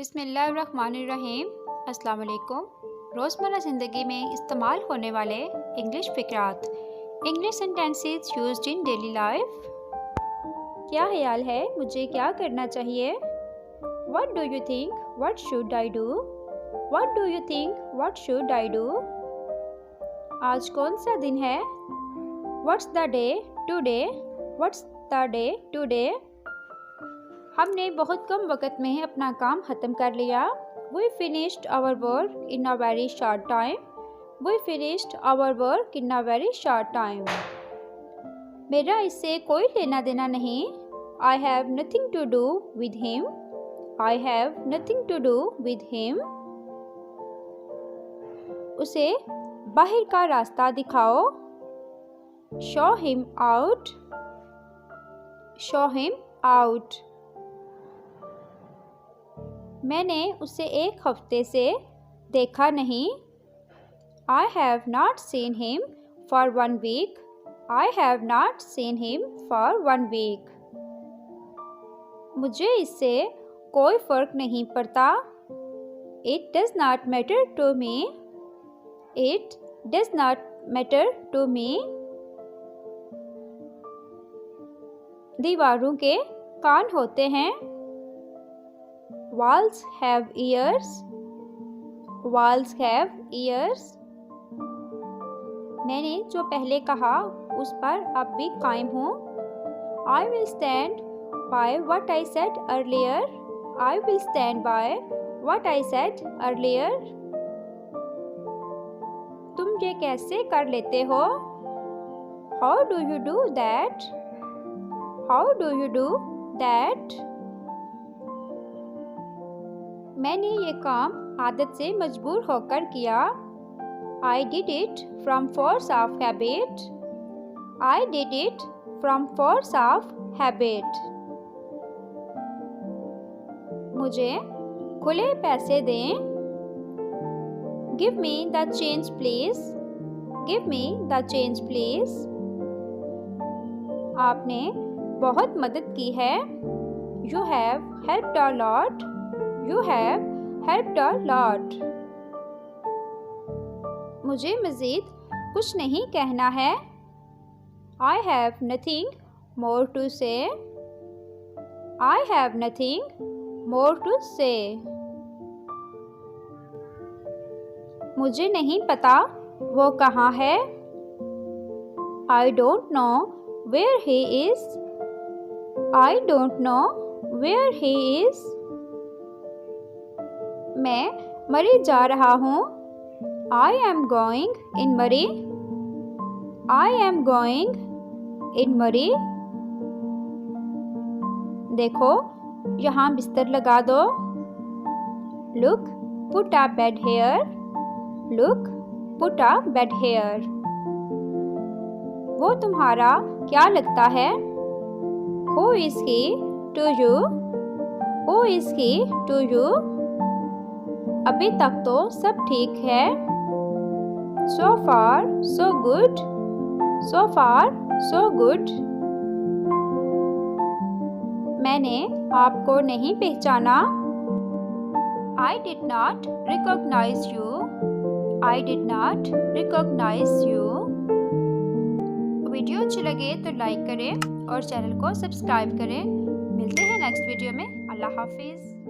बिस्मिल्लाहिर्रहमानिर्रहीम। अस्सलाम वालेकुम। रोज़मर्रा ज़िंदगी में इस्तेमाल होने वाले इंग्लिश फ़िक्रात, English sentences used in daily life. क्या ख्याल है, मुझे क्या करना चाहिए? What do you think? What should I do? What do you think? What should I do? आज कौन सा दिन है? What's the day today? What's the day today? हमने बहुत कम वक़्त में अपना काम ख़त्म कर लिया। We finished our work in a very short time. We finished our work in a very short time. मेरा इससे कोई लेना देना नहीं। I have nothing to do with him. I have nothing to do with him. उसे बाहर का रास्ता दिखाओ। Show him out. Show him out. मैंने उसे एक हफ्ते से देखा नहीं। I have not seen him for 1 week. I have not seen him for 1 week. मुझे इससे कोई फ़र्क नहीं पड़ता। It does not matter to me. It does not matter to me. दीवारों के कान होते हैं। Walls have ears. Walls have ears. मैंने जो पहले कहा उस पर अब भी कायम हूँ। I will stand by what I said earlier. I will stand by what I said earlier. तुम ये कैसे कर लेते हो? How do you do that? How do you do that? मैंने ये काम आदत से मजबूर होकर किया। I did it from force of habit. I did it from force of habit. मुझे खुले पैसे दें। Give me the change please. Give me the change please. आपने बहुत मदद की है। You have helped a lot. You have helped a lot. मुझे मज़ीद कुछ नहीं कहना है। I have nothing more to say. I have nothing more to say. मुझे नहीं पता वो कहाँ है। I don't know where he is. I don't know where he is. मैं मरी जा रहा हूँ। I am going in Murray. I am going in Murray. देखो, यहाँ बिस्तर लगा दो। Look, put a bed here. Look, put a bed here. वो तुम्हारा क्या लगता है? Who is he to you? Who is he to you? अभी तक तो सब ठीक है। So far, so good. So far, so good. मैंने आपको नहीं पहचाना। I did not recognize you. I did not recognize you. Video अच्छी लगे तो लाइक करें और चैनल को सब्सक्राइब करें। मिलते हैं नेक्स्ट वीडियो में। अल्लाह हाफिज़।